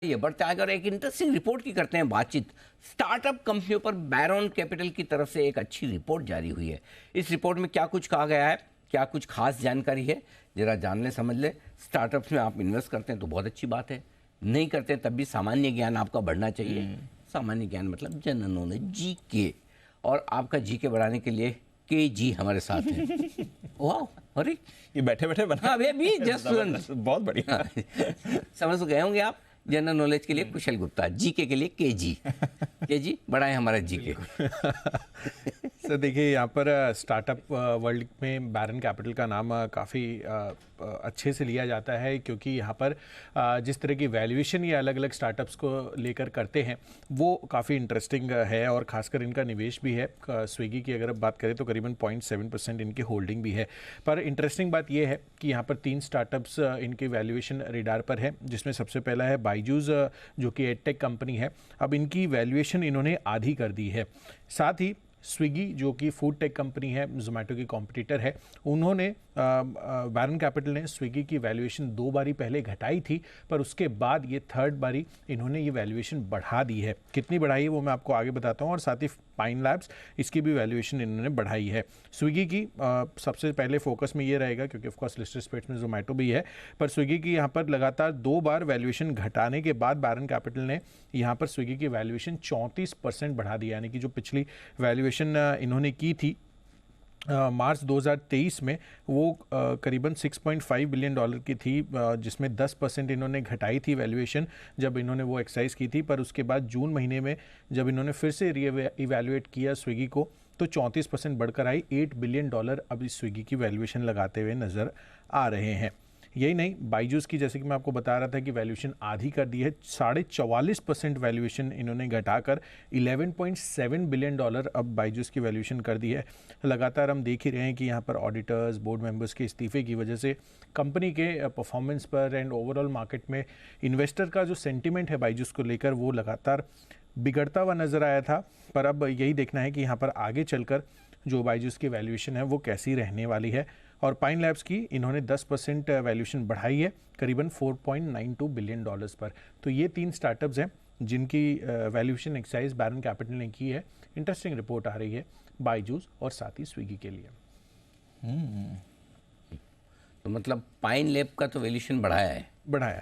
ये बढ़ता है। अगर एक इंटरेस्टिंग रिपोर्ट की करते हैं बातचीत, स्टार्टअप कंपनियों पर बैरॉन कैपिटल की तरफ से एक अच्छी रिपोर्ट जारी हुई है। इस रिपोर्ट में क्या कुछ कहा गया है, क्या कुछ खास जानकारी है, जरा जान ले समझ ले। स्टार्टअप्स में आप इन्वेस्ट करते हैं तो बहुत अच्छी बात है, नहीं करते हैं तब भी सामान्य ज्ञान आपका बढ़ना चाहिए। सामान्य ज्ञान मतलब जनरल नॉलेज, जीके, और आपका जीके बढ़ाने के लिए के जी हमारे साथ है। वाह, अरे ये बैठे बैठे बना। हाँ अभी जस्ट बहुत बढ़िया। समझ तो गए होंगे आप। जनरल नॉलेज के लिए कुशल गुप्ता, जीके के लिए केजी। केजी बढ़ाए हमारा जीके। सर देखिए, यहाँ पर स्टार्टअप वर्ल्ड में बैरन कैपिटल का नाम काफ़ी अच्छे से लिया जाता है, क्योंकि यहाँ पर जिस तरह की वैल्यूएशन ये अलग अलग स्टार्टअप्स को लेकर करते हैं वो काफ़ी इंटरेस्टिंग है, और ख़ासकर इनका निवेश भी है। स्विगी की अगर आप बात करें तो करीबन 0.7% इनकी होल्डिंग भी है। पर इंटरेस्टिंग बात यह है कि यहाँ पर 3 स्टार्टअप्स इनके वैल्यूएशन रेडार पर है, जिसमें सबसे पहला है बायजूस, जो कि एडटेक कंपनी है। अब इनकी वैल्यूएशन इन्होंने आधी कर दी है। साथ ही स्विगी, जो कि फूड टेक कंपनी है, जोमेटो की कॉम्पिटिटर है, उन्होंने बैरन कैपिटल ने स्विगी की वैल्यूएशन 2 बारी पहले घटाई थी, पर उसके बाद ये 3rd बारी इन्होंने ये वैल्यूएशन बढ़ा दी है। कितनी बढ़ाई है वो मैं आपको आगे बताता हूँ। और साथ ही पाइन लैब्स, इसकी भी वैल्यूएशन इन्होंने बढ़ाई है। स्विगी की सबसे पहले फोकस में ये रहेगा, क्योंकि ऑफकोर्स लिस्टेड स्पेट्स में जोमेटो भी है, पर स्विगी की यहाँ पर लगातार 2 बार वैल्यूएशन घटाने के बाद बैरन कैपिटल ने यहाँ पर स्विगी की वैल्यूएशन 34% बढ़ा दी। यानी कि जो पिछली वैल्यूएशन इन्होंने की थी मार्च 2023 में, वो करीबन $6.5 बिलियन की थी, जिसमें 10% इन्होंने घटाई थी वैल्यूएशन जब इन्होंने वो एक्सरसाइज की थी। पर उसके बाद जून महीने में जब इन्होंने फिर से इवैल्यूएट किया स्विगी को, तो 34% बढ़कर आई। $8 बिलियन अब इस स्विगी की वैल्यूएशन लगाते हुए नज़र आ रहे हैं। यही नहीं, बायजूस की जैसे कि मैं आपको बता रहा था कि वैल्यूएशन आधी कर दी है। 44.5% वैल्यूएशन इन्होंने घटाकर $11.7 बिलियन अब बायजूस की वैल्यूएशन कर दी है। लगातार हम देख ही रहे हैं कि यहाँ पर ऑडिटर्स, बोर्ड मेंबर्स के इस्तीफे की वजह से कंपनी के परफॉर्मेंस पर एंड ओवरऑल मार्केट में इन्वेस्टर का जो सेंटिमेंट है बायजूस को लेकर, वो लगातार बिगड़ता हुआ नज़र आया था। पर अब यही देखना है कि यहाँ पर आगे चलकर जो बायजूस की वैल्यूएशन है वो कैसी रहने वाली है। और पाइन लैब्स की इन्होंने 10% वैल्यूएशन बढ़ाई है, करीबन $4.92 बिलियन पर। तो ये 3 स्टार्टअप्स हैं जिनकी वैल्यूएशन एक्सरसाइज बैरन कैपिटल ने की है। इंटरेस्टिंग रिपोर्ट आ रही है बायजूस और साथ ही स्विगी के लिए। तो मतलब पाइन लैब का तो वैल्यूएशन बढ़ाया है,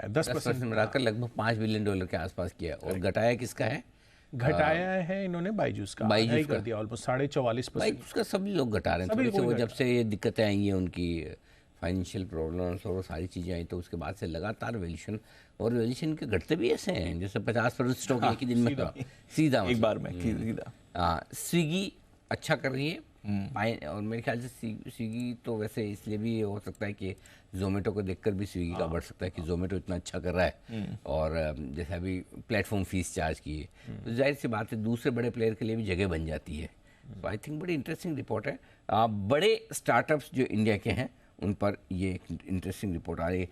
10% बढ़ाकर लगभग $5 बिलियन के आसपास किया। और घटाया किसका है? घटाया है इन्होंने बायजूस का, बायजूस कर दिया ऑलमोस्ट 44%। बायजूस का सभी लोग घटा रहे हैं थोड़े से। वो जब से ये दिक्कतें आई हैं, उनकी फाइनेंशियल प्रॉब्लम्स और वो सारी चीज़ें आई, तो उसके बाद से लगातार वैल्यूएशन, और वैल्यूएशन के घटते भी ऐसे हैं जैसे 50% स्टॉक एक ही दिन में सीधा एक बार में सीधा। स्विगी अच्छा कर रही है पाइन, और मेरे ख्याल से स्विगी तो वैसे इसलिए भी हो सकता है कि जोमेटो को देखकर भी स्विगी का बढ़ सकता है कि जोमेटो इतना अच्छा कर रहा है, और जैसे अभी प्लेटफॉर्म फीस चार्ज की है, तो जाहिर सी बात है दूसरे बड़े प्लेयर के लिए भी जगह बन जाती है। तो आई थिंक बड़ी इंटरेस्टिंग रिपोर्ट है। बड़े स्टार्टअप्स जो इंडिया के हैं उन पर ये एक इंटरेस्टिंग रिपोर्ट आ रही है।